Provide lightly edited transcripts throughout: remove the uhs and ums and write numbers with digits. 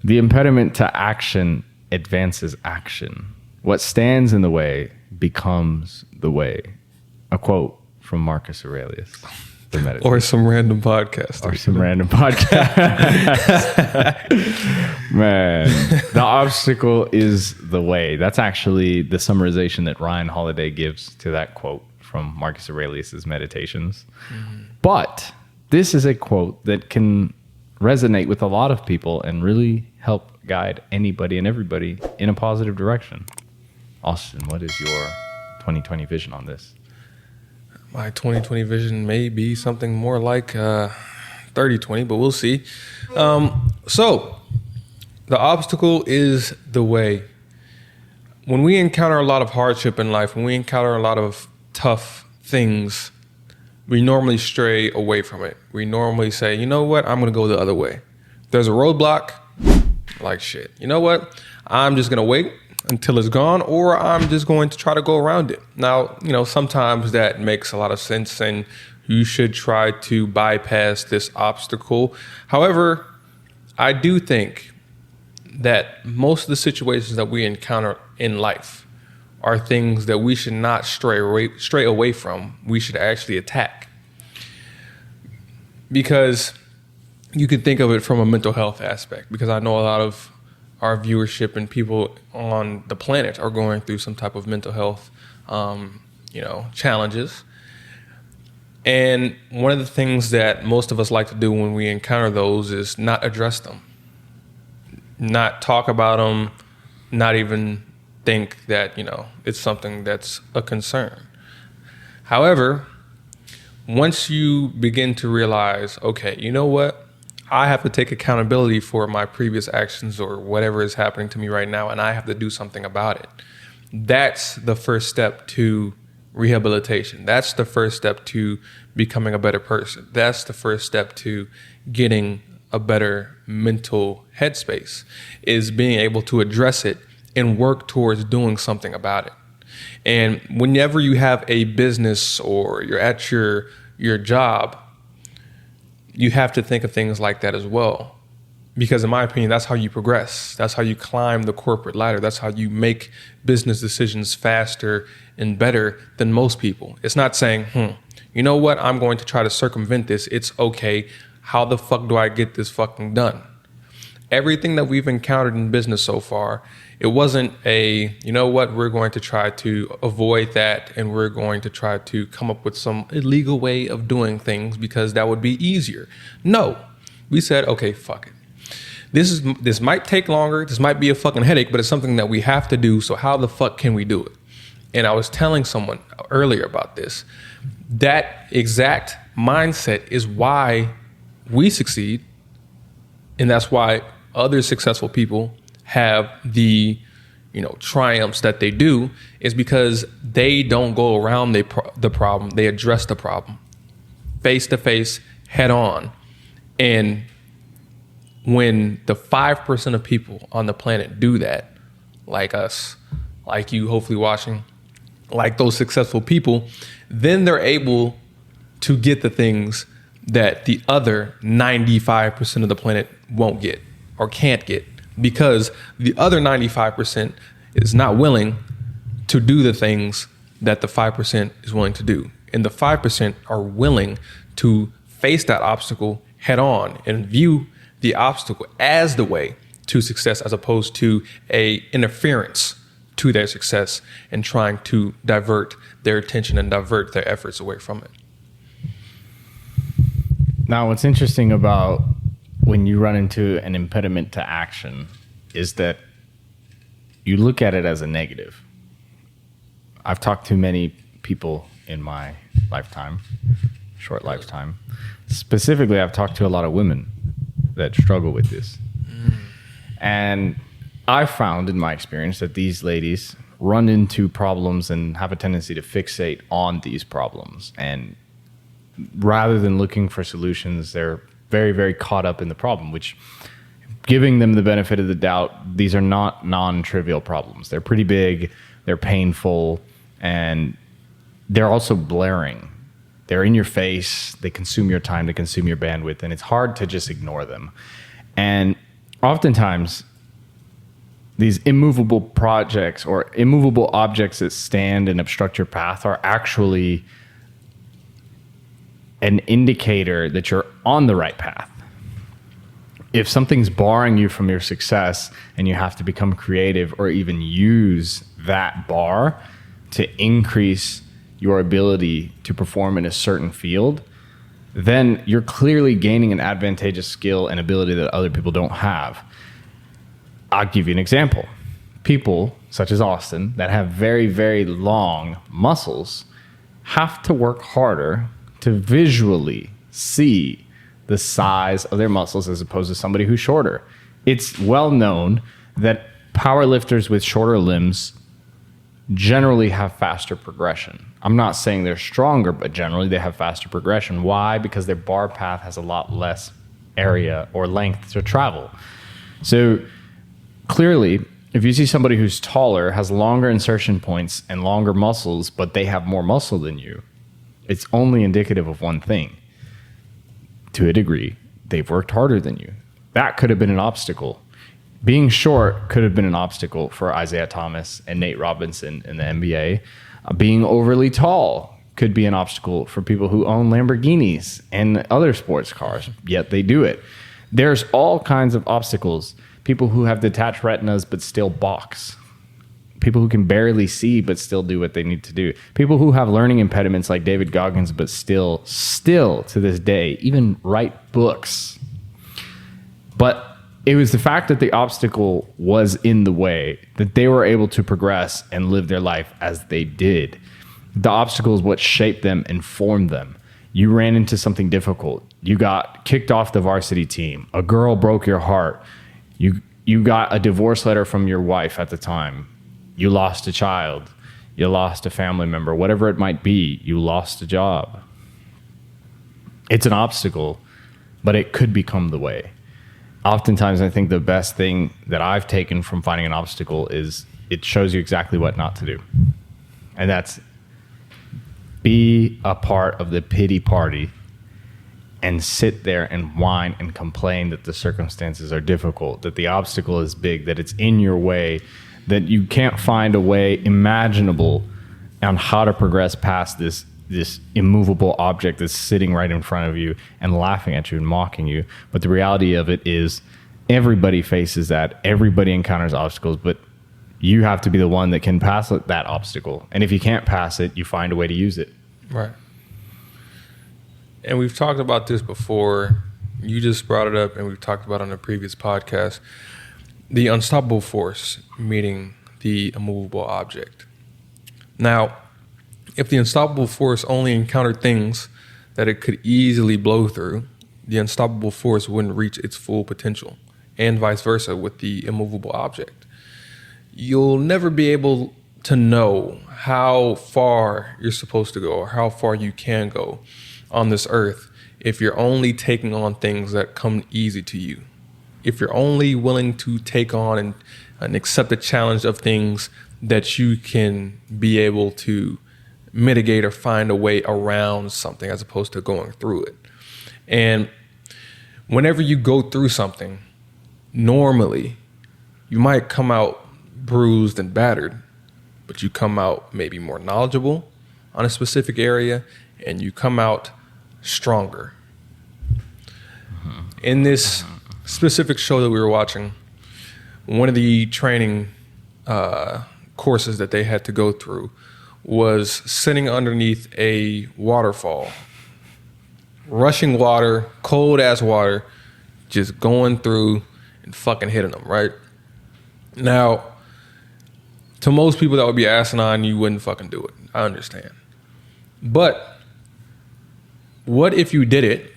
The impediment to action advances action. What stands in the way becomes the way. A quote from Marcus Aurelius. The Meditators. Or some random podcast. Man, the obstacle is the way. That's actually the summarization that Ryan Holiday gives to that quote from Marcus Aurelius's Meditations. But this is a quote that can resonate with a lot of people and really help guide anybody and everybody in a positive direction. Austin, what is your 2020 vision on this? My 2020 vision may be something more like 30-20, but we'll see. So the obstacle is the way. When we encounter a lot of hardship in life, when we encounter a lot of tough things, we normally stray away from it. We normally say, you know what, I'm going to go the other way. There's a roadblock, like shit. You know what, I'm just going to wait until it's gone, or I'm just going to try to go around it. Now, you know, sometimes that makes a lot of sense and you should try to bypass this obstacle. However, I do think that most of the situations that we encounter in life are things that we should not stray away from. We should actually attack. Because you could think of it from a mental health aspect, because I know a lot of our viewership and people on the planet are going through some type of mental health, challenges. And one of the things that most of us like to do when we encounter those is not address them, not talk about them, not even think that, it's something that's a concern. However, once you begin to realize, okay, you know what? I have to take accountability for my previous actions or whatever is happening to me right now, and I have to do something about it. That's the first step to rehabilitation. That's the first step to becoming a better person. That's the first step to getting a better mental headspace, is being able to address it and work towards doing something about it. And whenever you have a business or you're at your job, you have to think of things like that as well. Because in my opinion, that's how you progress. That's how you climb the corporate ladder. That's how you make business decisions faster and better than most people. It's not saying, you know what, I'm going to try to circumvent this. It's okay. How the fuck do I get this fucking done? Everything that we've encountered in business so far, it wasn't you know what, we're going to try to avoid that and we're going to try to come up with some illegal way of doing things because that would be easier. No, we said, okay, fuck it. This might take longer. This might be a fucking headache, but it's something that we have to do. So how the fuck can we do it? And I was telling someone earlier about this. That exact mindset is why we succeed. And that's why other successful people have the, triumphs that they do, is because they don't go around the problem. They address the problem face to face, head on. And when the 5% of people on the planet do that, like us, like you hopefully watching, like those successful people, then they're able to get the things that the other 95% of the planet won't get or can't get, because the other 95% is not willing to do the things that the 5% is willing to do. And the 5% are willing to face that obstacle head on and view the obstacle as the way to success, as opposed to a interference to their success and trying to divert their attention and divert their efforts away from it. Now, what's interesting about when you run into an impediment to action is that you look at it as a negative. I've talked to many people in my short lifetime. Specifically, I've talked to a lot of women that struggle with this. And I found in my experience that these ladies run into problems and have a tendency to fixate on these problems. And rather than looking for solutions, they're very, very caught up in the problem, which, giving them the benefit of the doubt, these are not non-trivial problems. They're pretty big, they're painful, and they're also blaring. They're in your face, they consume your time, they consume your bandwidth, and it's hard to just ignore them. And oftentimes these immovable projects or immovable objects that stand and obstruct your path are actually an indicator that you're on the right path. If something's barring you from your success and you have to become creative or even use that bar to increase your ability to perform in a certain field, then you're clearly gaining an advantageous skill and ability that other people don't have. I'll give you an example. People such as Austin that have very, very long muscles have to work harder to visually see the size of their muscles as opposed to somebody who's shorter. It's well known that powerlifters with shorter limbs generally have faster progression. I'm not saying they're stronger, but generally they have faster progression. Why? Because their bar path has a lot less area or length to travel. So clearly, if you see somebody who's taller, has longer insertion points and longer muscles, but they have more muscle than you, it's only indicative of one thing. To a degree, they've worked harder than you. That could have been an obstacle. Being short could have been an obstacle for Isaiah Thomas and Nate Robinson in the NBA. Being overly tall could be an obstacle for people who own Lamborghinis and other sports cars, yet they do it. There's all kinds of obstacles. People who have detached retinas but still box. People who can barely see but still do what they need to do. People who have learning impediments like David Goggins but still to this day, even write books. But it was the fact that the obstacle was in the way that they were able to progress and live their life as they did. The obstacle is what shaped them and formed them. You ran into something difficult. You got kicked off the varsity team. A girl broke your heart. You got a divorce letter from your wife at the time. You lost a child. You lost a family member. Whatever it might be, you lost a job. It's an obstacle, but it could become the way. Oftentimes, I think the best thing that I've taken from finding an obstacle is it shows you exactly what not to do. And that's be a part of the pity party and sit there and whine and complain that the circumstances are difficult, that the obstacle is big, that it's in your way, that you can't find a way imaginable on how to progress past this immovable object that's sitting right in front of you and laughing at you and mocking you. But the reality of it is everybody faces that. Everybody encounters obstacles, but you have to be the one that can pass that obstacle. And if you can't pass it, you find a way to use it. Right. And we've talked about this before. You just brought it up, and we've talked about it on a previous podcast. The unstoppable force meeting the immovable object. Now, if the unstoppable force only encountered things that it could easily blow through, the unstoppable force wouldn't reach its full potential, and vice versa with the immovable object. You'll never be able to know how far you're supposed to go or how far you can go on this earth if you're only taking on things that come easy to you. If you're only willing to take on and accept the challenge of things that you can be able to mitigate or find a way around something as opposed to going through it. And whenever you go through something, normally you might come out bruised and battered, but you come out maybe more knowledgeable on a specific area, and you come out stronger. In this specific show that we were watching, one of the training courses that they had to go through was sitting underneath a waterfall, rushing water, cold ass water, just going through and fucking hitting them, right? Now, to most people that would be asinine, you wouldn't fucking do it. I understand. But what if you did it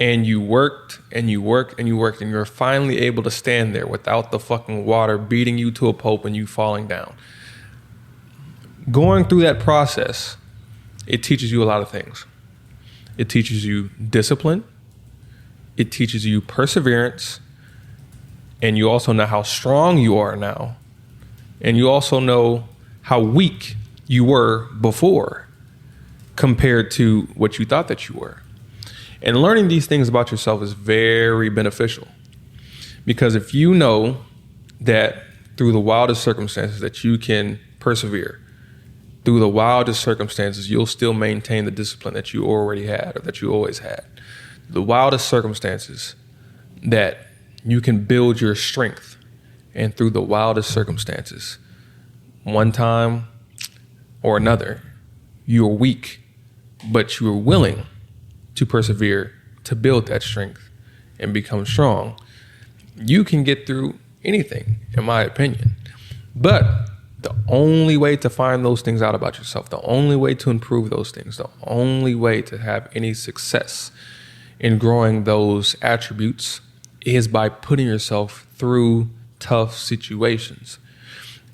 and you worked and you worked and you worked and you're finally able to stand there without the fucking water beating you to a pulp and you falling down? Going through that process, it teaches you a lot of things. It teaches you discipline. It teaches you perseverance. And you also know how strong you are now. And you also know how weak you were before compared to what you thought that you were. And learning these things about yourself is very beneficial. Because if you know that through the wildest circumstances that you can persevere, through the wildest circumstances, you'll still maintain the discipline that you already had or that you always had. The wildest circumstances that you can build your strength, and through the wildest circumstances, one time or another, you are weak, but you are willing to persevere, to build that strength and become strong. You can get through anything, in my opinion. But the only way to find those things out about yourself, the only way to improve those things, the only way to have any success in growing those attributes is by putting yourself through tough situations.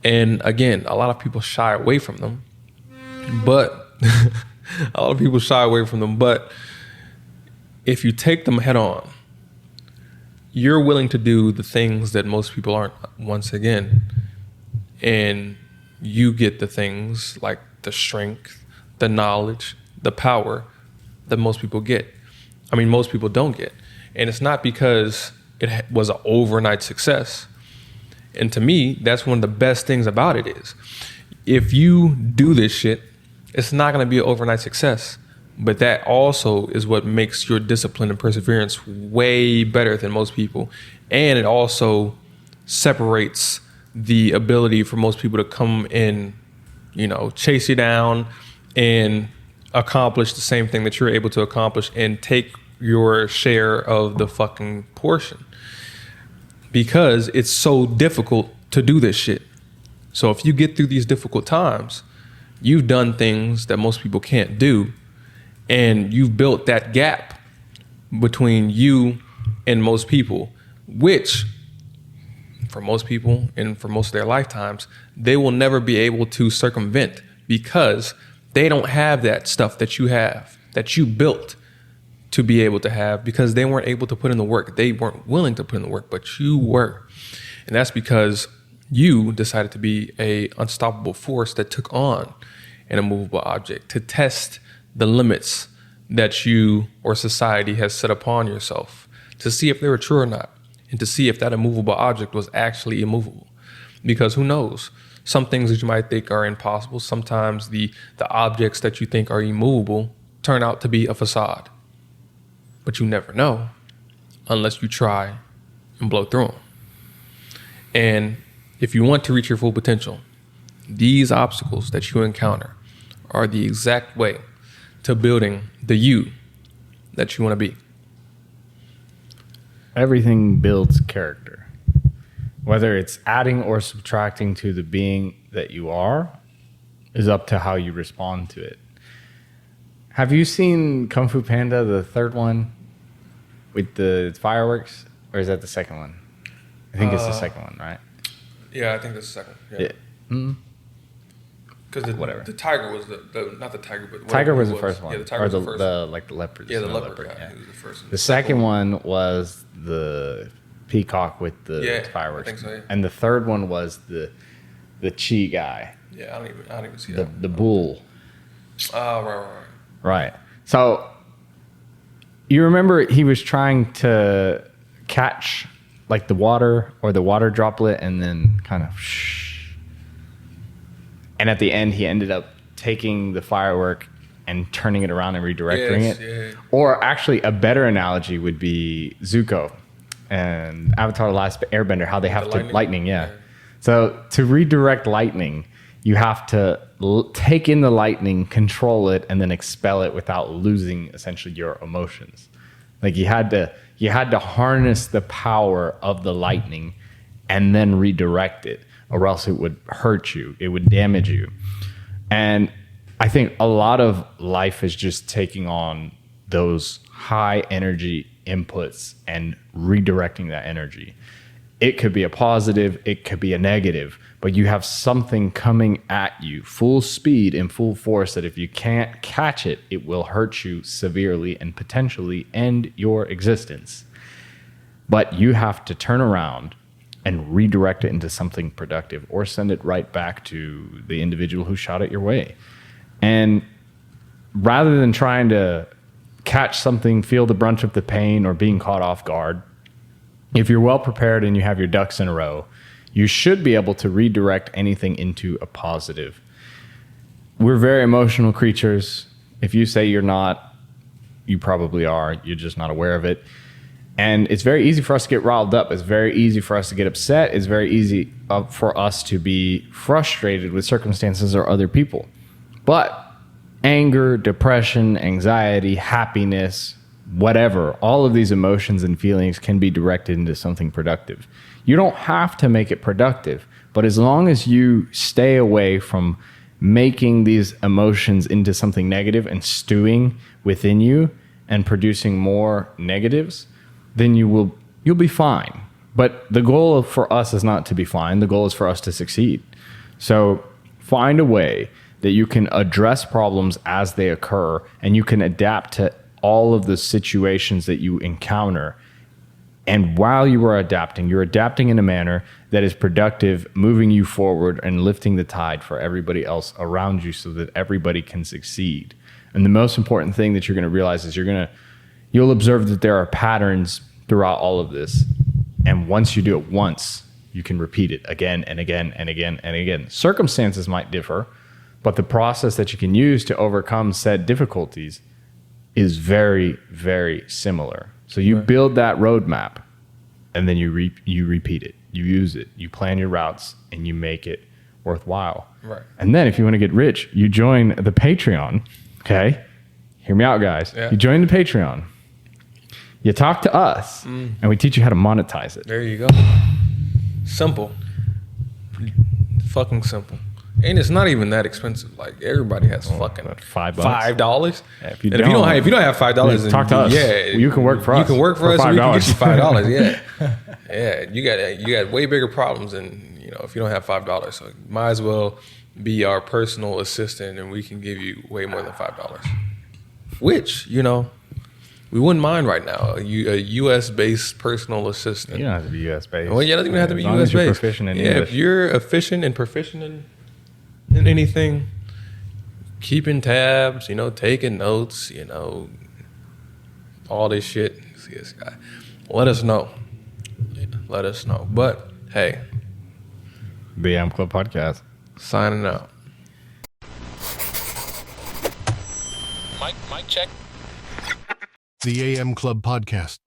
And again, a lot of people shy away from them, but if you take them head on, you're willing to do the things that most people aren't, once again, and you get the things like the strength, the knowledge, the power that most people get. I mean, most people don't get. And it's not because it was an overnight success. And to me, that's one of the best things about it is, if you do this shit, it's not going to be an overnight success. But that also is what makes your discipline and perseverance way better than most people. And it also separates the ability for most people to come and, chase you down and accomplish the same thing that you're able to accomplish and take your share of the fucking portion. Because it's so difficult to do this shit. So if you get through these difficult times, you've done things that most people can't do. And you've built that gap between you and most people, which for most people and for most of their lifetimes, they will never be able to circumvent because they don't have that stuff that you have, that you built to be able to have, because they weren't able to put in the work. They weren't willing to put in the work, but you were. And that's because you decided to be an unstoppable force that took on an immovable object to test the limits that you or society has set upon yourself, to see if they were true or not, and to see if that immovable object was actually immovable. Because who knows? Some things that you might think are impossible, sometimes the objects that you think are immovable turn out to be a facade. But you never know unless you try and blow through them. And if you want to reach your full potential, these obstacles that you encounter are the exact way to building the you that you want to be. Everything builds character. Whether it's adding or subtracting to the being that you are is up to how you respond to it. Have you seen Kung Fu Panda, the third one, with the fireworks? Or is that the second one? I think it's the second one, right? Yeah, I think that's the second. Yeah. Mm-hmm. Because the tiger was not the tiger, but tiger was the first one. Yeah, the tiger was the first one. Like the leopard. Yeah, the leopard. Yeah. It was the first one. The second one was the peacock with the fireworks. I think so, yeah. And the third one was the chi guy. Yeah, I don't even see that. The bull. Oh, right. Right. So you remember he was trying to catch like the water or the water droplet and then kind of and at the end he ended up taking the firework and turning it around and redirecting it. Yeah. Or actually a better analogy would be Zuko and Avatar: The Last Airbender, how they have to lightning. Yeah. So to redirect lightning, you have to take in the lightning, control it, and then expel it without losing essentially your emotions. Like you had to harness the power of the lightning and then redirect it, or else it would hurt you. It would damage you. And I think a lot of life is just taking on those high energy inputs and redirecting that energy. It could be a positive, it could be a negative, but you have something coming at you full speed and full force that if you can't catch it, it will hurt you severely and potentially end your existence. But you have to turn around and redirect it into something productive or send it right back to the individual who shot it your way. And rather than trying to catch something, feel the brunt of the pain, or being caught off guard, if you're well prepared and you have your ducks in a row, you should be able to redirect anything into a positive. We're very emotional creatures. If you say you're not, you probably are. You're just not aware of it. And it's very easy for us to get riled up. It's very easy for us to get upset. It's very easy for us to be frustrated with circumstances or other people. But anger, depression, anxiety, happiness, whatever, all of these emotions and feelings can be directed into something productive. You don't have to make it productive, but as long as you stay away from making these emotions into something negative and stewing within you and producing more negatives, then you'll be fine. But the goal for us is not to be fine. The goal is for us to succeed. So find a way that you can address problems as they occur, and you can adapt to all of the situations that you encounter. And while you are adapting, you're adapting in a manner that is productive, moving you forward and lifting the tide for everybody else around you so that everybody can succeed. And the most important thing that you're going to realize is you'll observe that there are patterns throughout all of this. And once you do it once, you can repeat it again and again and again and again. Circumstances might differ, but the process that you can use to overcome said difficulties is very, very similar. So you build that roadmap, and then you repeat it. You use it. You plan your routes, and you make it worthwhile. Right. And then if you want to get rich, you join the Patreon. Okay? Hear me out, guys. Yeah. You join the Patreon. You talk to us, and we teach you how to monetize it. There you go. Simple. Fucking simple. And it's not even that expensive. Like, everybody has fucking $5. $5. Yeah, if you and if you don't have $5, then talk to us. Yeah, you can work for us. You can work for us. $5. We can get you $5. Yeah, yeah. You got way bigger problems than if you don't have $5. So might as well be our personal assistant, and we can give you way more than $5. Which we wouldn't mind right now. A U.S.-based personal assistant. You don't have to be U.S.-based. Well, yeah, it doesn't even have to be as long as you're U.S.-based. proficient in English. If you're efficient and proficient in anything, keeping tabs, taking notes, all this shit. See this guy. Let us know. Let us know. But hey, The AM Club Podcast. signing out. Mic check. The AM Club Podcast.